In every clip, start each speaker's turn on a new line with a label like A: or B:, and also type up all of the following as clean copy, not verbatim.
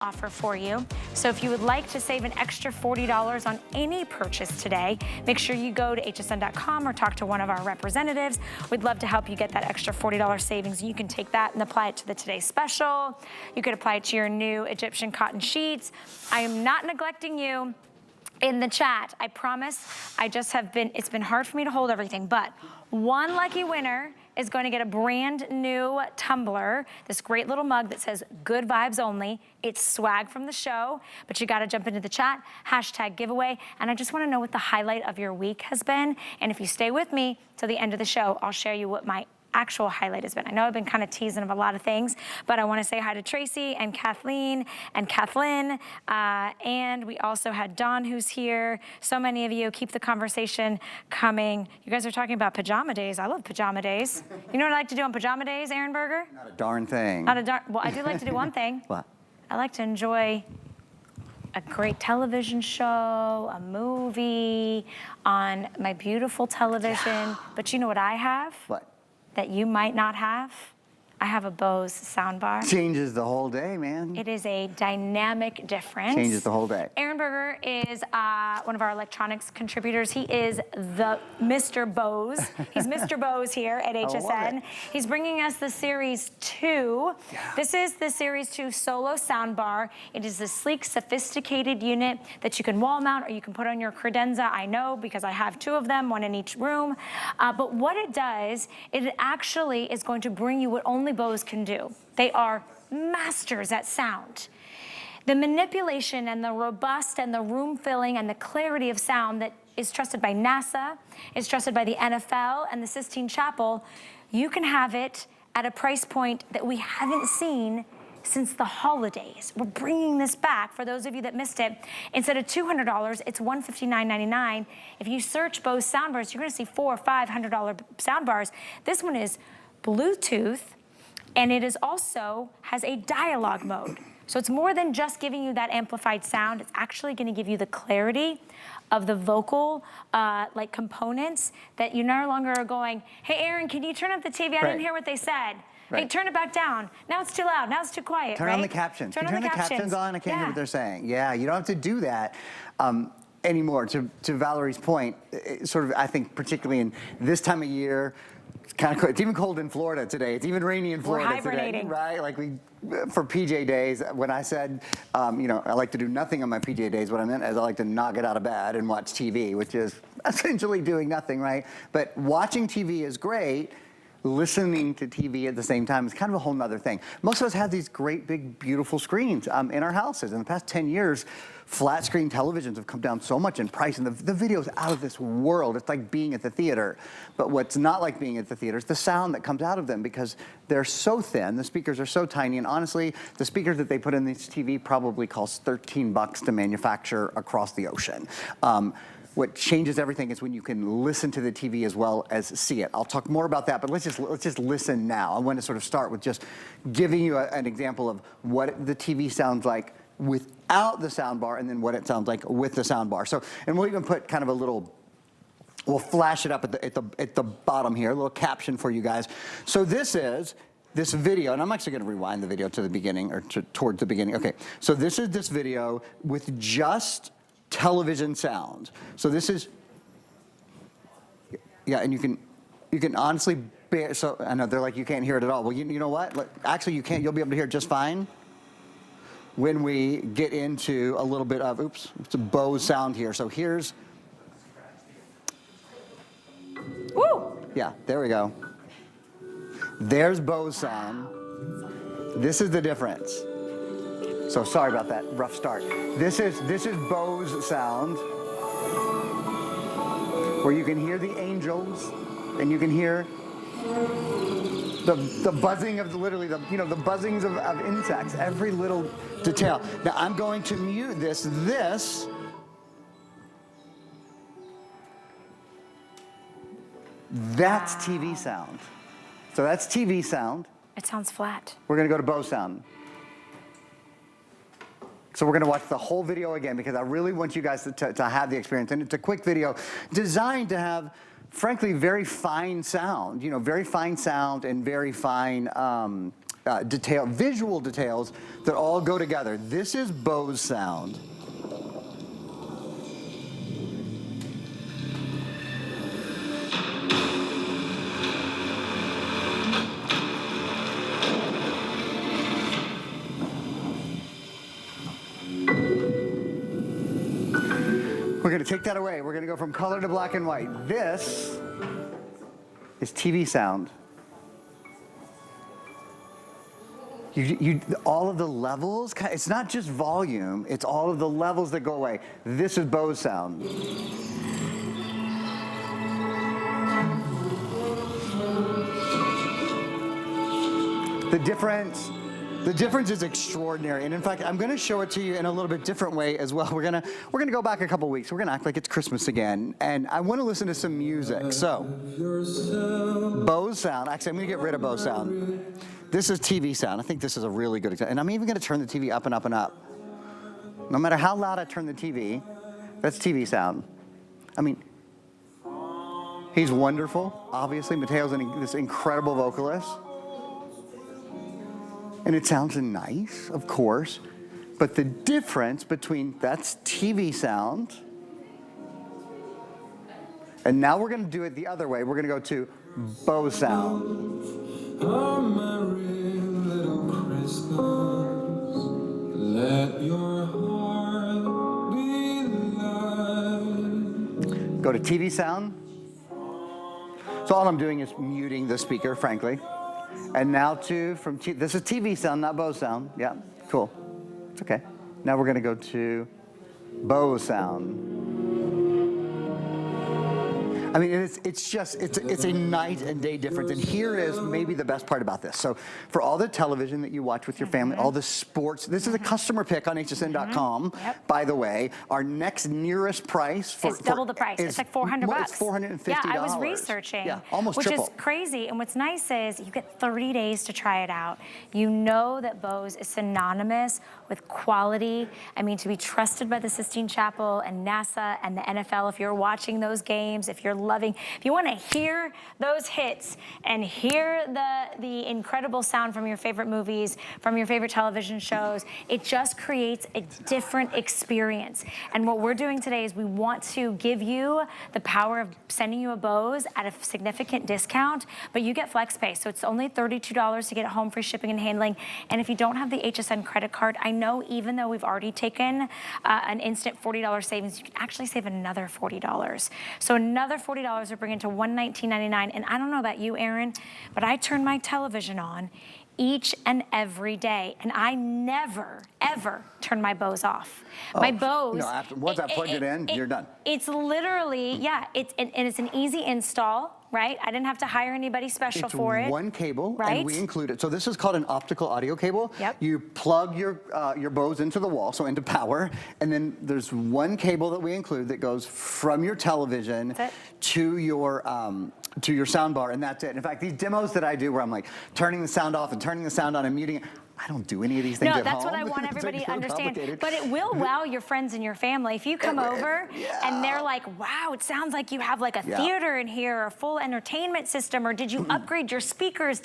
A: offer for you. So if you would like to save an extra $40 on any purchase today, make sure you go to hsn.com or talk to one of our representatives. We'd love to help you get that extra $40 savings. You can take that and apply it to the Today Special. You could apply it to your new Egyptian cotton sheets. I am not neglecting you in the chat. I promise. It's been hard for me to hold everything, but one lucky winner is going to get a brand new tumbler, this great little mug that says good vibes only. It's swag from the show, but you got to jump into the chat, hashtag giveaway. And I just want to know what the highlight of your week has been. And if you stay with me till the end of the show, I'll share you what my actual highlight has been. I know I've been kind of teasing of a lot of things, but I want to say hi to Tracy and Kathleen and Kathleen. And we also had Dawn who's here. So many of you, keep the conversation coming. You guys are talking about pajama days. I love pajama days. You know what I like to do on pajama days, Aaron Berger?
B: Not a darn thing.
A: Well, I do like to do one thing.
B: What?
A: I like to enjoy a great television show, a movie on my beautiful television. Yeah. But you know what I have?
B: What?
A: That you might not have? I have a Bose soundbar.
B: Changes the whole day, man.
A: It is a dynamic difference.
B: Changes the whole day.
A: Aaron Berger is one of our electronics contributors. He is the Mr. Bose. He's Mr. Bose here at HSN. He's bringing us the Series 2. Yeah. This is the Series 2 solo soundbar. It is a sleek, sophisticated unit that you can wall mount or you can put on your credenza. I know because I have 2 of them, one in each room. But what it does, it actually is going to bring you what only Bose can do. They are masters at sound. The manipulation and the robust and the room filling and the clarity of sound that is trusted by NASA, is trusted by the NFL and the Sistine Chapel, you can have it at a price point that we haven't seen since the holidays. We're bringing this back for those of you that missed it. Instead of $200, it's $159.99. If you search Bose soundbars, you're gonna see $400 or $500 soundbars. This one is Bluetooth, and it is also has a dialogue mode. So it's more than just giving you that amplified sound. It's actually gonna give you the clarity of the vocal like components that you no longer are going, hey Aaron, can you turn up the TV? I didn't hear what they said. Right. Hey, turn it back down. Now it's too loud, now it's too quiet,
B: Turn on the captions. Turn the captions on, I can't hear what they're saying. Yeah, you don't have to do that anymore. To Valerie's point, sort of, I think particularly in this time of year, it's kind of cold. It's even cold in Florida today. It's even rainy in Florida today, right? Like for PJ days, when I said, you know, I like to do nothing on my PJ days, what I meant is I like to not get out of bed and watch TV, which is essentially doing nothing, right? But watching TV is great. Listening to TV at the same time is kind of a whole nother thing. Most of us have these great, big, beautiful screens in our houses. In the past 10 years, flat screen televisions have come down so much in price, and the video's out of this world. It's like being at the theater. But what's not like being at the theater is the sound that comes out of them, because they're so thin, the speakers are so tiny, and honestly, the speakers that they put in this TV probably cost $13 to manufacture across the ocean. What changes everything is when you can listen to the TV as well as see it. I'll talk more about that, but let's just listen now. I want to sort of start with just giving you an example of what the TV sounds like without the soundbar, and then what it sounds like with the soundbar. So, and we'll even put kind of a little, we'll flash it up at the bottom here, a little caption for you guys. So this is this video, and I'm actually going to rewind the video to the beginning, or towards the beginning. Okay, so this is this video with just television sound. So this is, yeah, and you can honestly bear, so I know they're like, you can't hear it at all. Well, you know what? Like, actually, you can't. You'll be able to hear it just fine when we get into a little bit of, oops, it's a Bose sound here. So here's,
A: woo!
B: Yeah, there we go. There's Bose sound. This is the difference. So sorry about that rough start. This is Bose sound, where you can hear the angels, and you can hear the buzzing of literally the buzzings of insects, every little detail. Now I'm going to mute this. That's TV sound. So that's TV sound.
A: It sounds flat.
B: We're gonna go to Bose sound. So we're gonna watch the whole video again, because I really want you guys to have the experience. And it's a quick video designed to have, frankly, very fine sound, very fine sound and very fine visual details that all go together. This is Bose sound. We're going to take that away. We're going to go from color to black and white. This is TV sound. All of the levels, it's not just volume, it's all of the levels that go away. This is Bose sound. The difference is extraordinary, and in fact, I'm going to show it to you in a little bit different way as well. We're going to go back a couple weeks. We're going to act like it's Christmas again, and I want to listen to some music. So, Bose sound. Actually, I'm going to get rid of Bose sound. This is TV sound. I think this is a really good example, and I'm even going to turn the TV up and up and up. No matter how loud I turn the TV, that's TV sound. I mean, he's wonderful. Obviously, Mateo's this incredible vocalist. And it sounds nice, of course, but the difference between that's TV sound, and now we're going to do it the other way. We're going to go to Bose sound. Oh, merry little Christmas, let your heart be light. Go to TV sound. So all I'm doing is muting the speaker, frankly. And now this is TV sound, not Bose sound. Yeah, cool. It's okay. Now we're going to go to Bose sound. I mean, it's a night and day difference. And here is maybe the best part about this. So for all the television that you watch with your family, all the sports, this is a customer pick on hsn.com, by the way. Our next nearest price
A: it's double the price. It's like $400.
B: It's $450.
A: Yeah, I was researching.
B: Yeah, almost triple.
A: Which is crazy. And what's nice is you get 30 days to try it out. You know that Bose is synonymous with quality. I mean, to be trusted by the Sistine Chapel and NASA and the NFL, if you're watching those games, if you're if you want to hear those hits and hear the incredible sound from your favorite movies, from your favorite television shows, it just creates a different experience. And what we're doing today is we want to give you the power of sending you a Bose at a significant discount, but you get FlexPay. So it's only $32 to get it home, free shipping and handling. And if you don't have the HSN credit card, I know even though we've already taken an instant $40 savings, you can actually save another $40. So another $40 are bringing to $119.99. And I don't know about you, Aaron, but I turn my television on each and every day, and I never, ever turn my Bose off. My Bose.
B: No, once I plug it in, you're done.
A: It's literally, yeah, and it's an easy install. Right? I didn't have to hire anybody special for it.
B: It's one cable,
A: right?
B: And we include it. So this is called an optical audio cable.
A: Yep.
B: You plug your Bose into the wall, so into power, and then there's one cable that we include that goes from your television to your soundbar, and that's it. In fact, these demos that I do where I'm like turning the sound off and turning the sound on and muting it, I don't do any of these things at home.
A: No, that's what I want everybody to understand. But it will wow your friends and your family. If you come over and they're like, wow, it sounds like you have like a theater in here or a full entertainment system, or did you upgrade your speakers?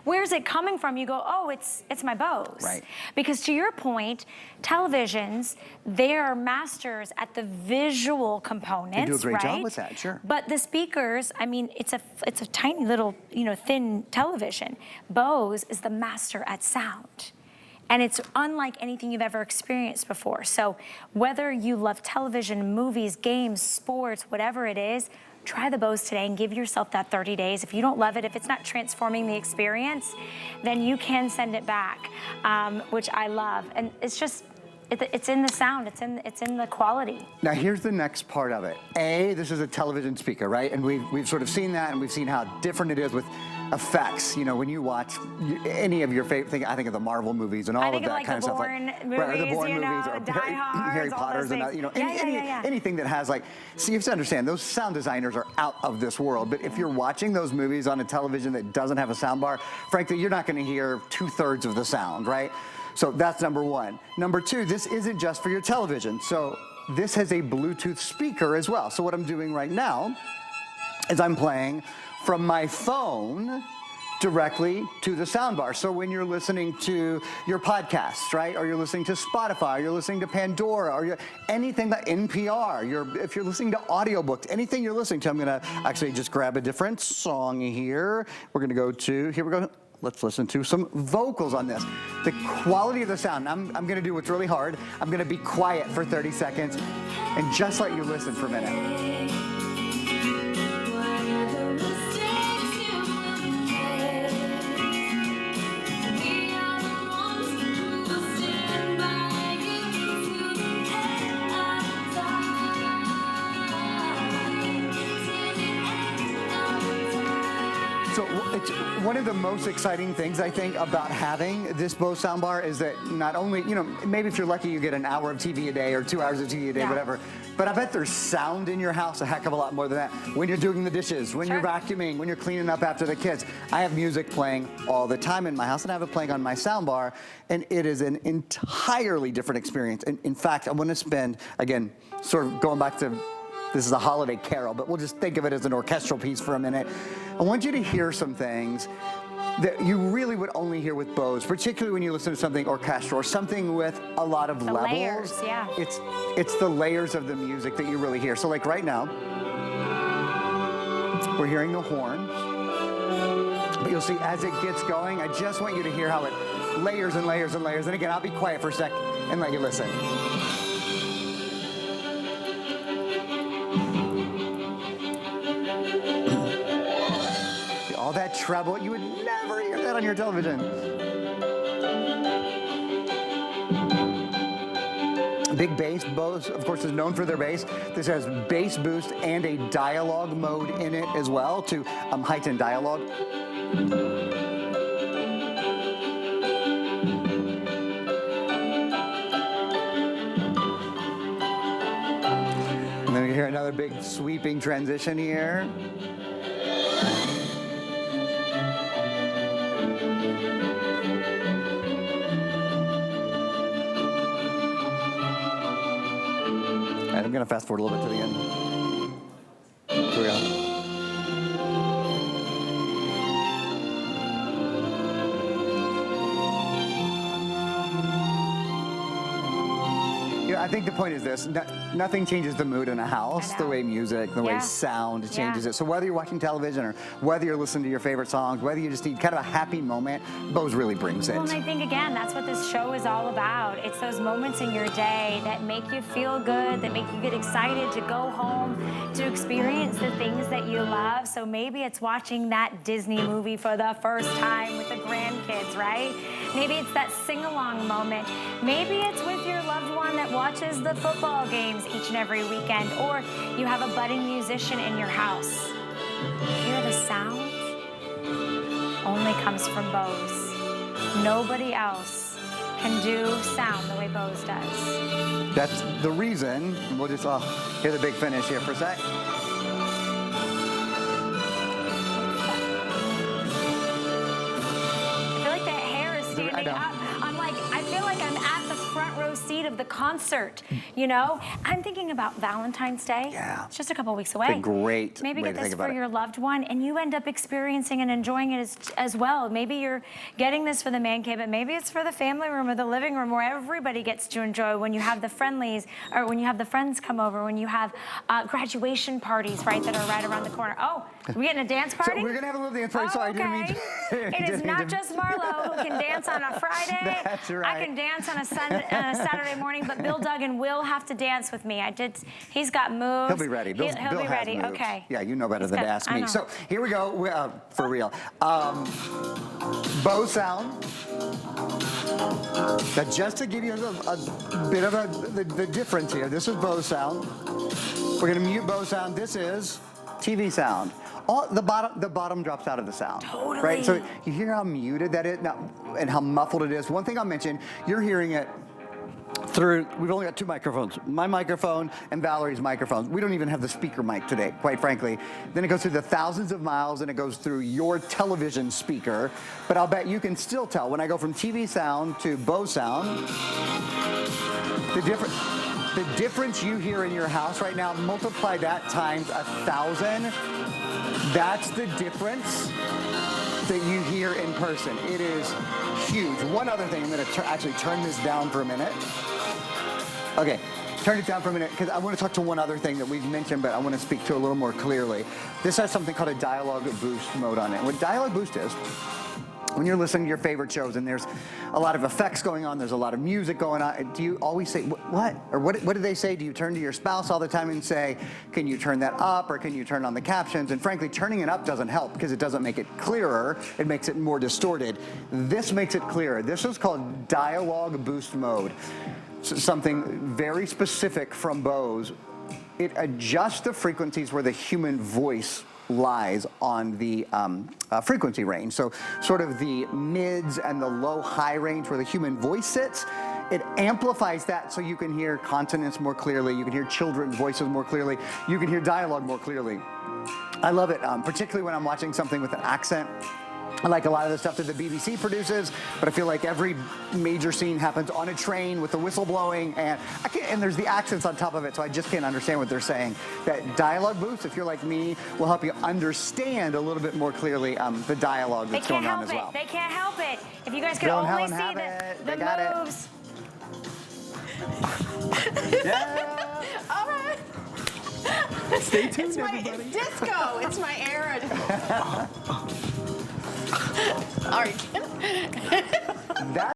A: Where's it coming from? You go, oh, it's my Bose.
B: Right.
A: Because to your point, televisions, they're masters at the visual components,
B: They do a great job with that, sure.
A: But the speakers, I mean, it's a tiny little, thin television. Bose is the master at sound. And it's unlike anything you've ever experienced before. So whether you love television, movies, games, sports, whatever it is, try the Bose today and give yourself that 30 days. If you don't love it, if it's not transforming the experience, then you can send it back, which I love. And it's just, it's in the sound, it's in the quality.
B: Now here's the next part of it. This is a television speaker, right? And we've sort of seen that, and we've seen how different it is with effects. When you watch any of your favorite things, I think of the Marvel movies and all of that kind of stuff.
A: The Bourne movies,
B: or
A: Die Hard,
B: Harry Potter's, and anything that has see, you have to understand, those sound designers are out of this world. But if you're watching those movies on a television that doesn't have a sound bar, frankly, you're not going to hear 2/3 of the sound, right? So that's number one. Number two, this isn't just for your television. So this has a Bluetooth speaker as well. So what I'm doing right now is I'm playing from my phone directly to the soundbar. So when you're listening to your podcasts, right? Or you're listening to Spotify, or you're listening to Pandora, or anything that NPR, if you're listening to audiobooks, anything you're listening to, I'm gonna actually just grab a different song here. We're gonna go to, here we go. Let's listen to some vocals on this. The quality of the sound, I'm gonna do what's really hard. I'm gonna be quiet for 30 seconds and just let you listen for a minute. So it's one of the most exciting things, I think, about having this Bose soundbar is that not only, maybe if you're lucky you get an hour of TV a day or 2 hours of TV a day, whatever, but I bet there's sound in your house a heck of a lot more than that. When you're doing the dishes, when you're vacuuming, when you're cleaning up after the kids. I have music playing all the time in my house, and I have it playing on my soundbar, and it is an entirely different experience. And in fact, I want to spend, again, sort of going back to, this is a holiday carol, but we'll just think of it as an orchestral piece for a minute. I want you to hear some things that you really would only hear with Bose, particularly when you listen to something orchestral or something with a lot of levels.
A: Layers, yeah.
B: It's the layers of the music that you really hear. So like right now, we're hearing the horns, but you'll see as it gets going, I just want you to hear how it layers and layers and layers. And again, I'll be quiet for a sec and let you listen. All that treble, you would never hear that on your television. Big bass. Bose, of course, is known for their bass. This has bass boost and a dialogue mode in it as well to heighten dialogue. And then we hear another big sweeping transition here. And I'm going to fast forward a little bit to the end. Here we go. I think the point is this, nothing changes the mood in a house the way music, the way sound changes it. So whether you're watching television or whether you're listening to your favorite songs, whether you just need kind of a happy moment, Bose really brings it.
A: Well, and I think, again, that's what this show is all about. It's those moments in your day that make you feel good, that make you get excited to go home, to experience the things that you love. So maybe it's watching that Disney movie for the first time with the grandkids, right? Maybe it's that sing-along moment. Maybe it's with your loved one that watches the football games each and every weekend, or you have a budding musician in your house. Hear the sound? Only comes from Bose. Nobody else can do sound the way Bose does.
B: That's the reason. We'll just hear the big finish here for a sec.
A: I feel like the hair is standing up. I feel like I'm at the front row seat of the concert, I'm thinking about Valentine's Day.
B: Yeah.
A: It's just a couple weeks away.
B: It's a great
A: Maybe
B: way
A: get
B: to
A: this
B: think about
A: for
B: it.
A: your loved one, and you end up experiencing and enjoying it as well. Maybe you're getting this for the man cave, but maybe it's for the family room or the living room where everybody gets to enjoy when you have the friendlies, or when you have the friends come over, when you have graduation parties, right, that are right around the corner. Oh, are we getting a dance party?
B: So we're going to have a little dance party. Sorry, I didn't mean to.
A: It is not just Marlo who can dance on a Friday.
B: That's right.
A: I can dance on a Saturday morning, but Bill Duggan will have to dance with me. He's got moves.
B: He'll be ready. Bill
A: He'll be
B: has
A: ready.
B: moves.
A: Okay.
B: Yeah, you know better
A: He's
B: than to
A: good.
B: ask
A: I
B: me.
A: know.
B: So here we go, for real. Bose sound. Now, just to give you a bit of the difference here, this is Bose sound. We're going to mute Bose sound. This is TV sound. The bottom drops out of the sound.
A: Totally.
B: Right? So you hear how muted that is now, and how muffled it is. One thing I'll mention, you're hearing it we've only got two microphones, my microphone and Valerie's microphone. We don't even have the speaker mic today, quite frankly. Then it goes through the thousands of miles and it goes through your television speaker. But I'll bet you can still tell when I go from TV sound to Bose sound, the difference you hear in your house right now, multiply that times 1,000. That's the difference that you hear in person. It is huge. One other thing, I'm going to actually turn this down for a minute. Okay, turn it down for a minute because I want to talk to one other thing that we've mentioned, but I want to speak to a little more clearly. This has something called a dialogue boost mode on it. What dialogue boost is, when you're listening to your favorite shows and there's a lot of effects going on, there's a lot of music going on, do you always say, what? Or what do they say? Do you turn to your spouse all the time and say, can you turn that up, or can you turn on the captions? And frankly, turning it up doesn't help because it doesn't make it clearer. It makes it more distorted. This makes it clearer. This is called dialogue boost mode. So something very specific from Bose. It adjusts the frequencies where the human voice lies on the frequency range. So sort of the mids and the low high range where the human voice sits, it amplifies that so you can hear consonants more clearly, you can hear children's voices more clearly, you can hear dialogue more clearly. I love it, particularly when I'm watching something with an accent. I like a lot of the stuff that the BBC produces, but I feel like every major scene happens on a train with the whistle blowing, and there's the accents on top of it, so I just can't understand what they're saying. That dialogue boost, if you're like me, will help you understand a little bit more clearly the dialogue that's going on as well.
A: They can't help it. If you guys could only see the moves.
C: Yeah. All right. Stay tuned, everybody. It's disco. It's my era. All right.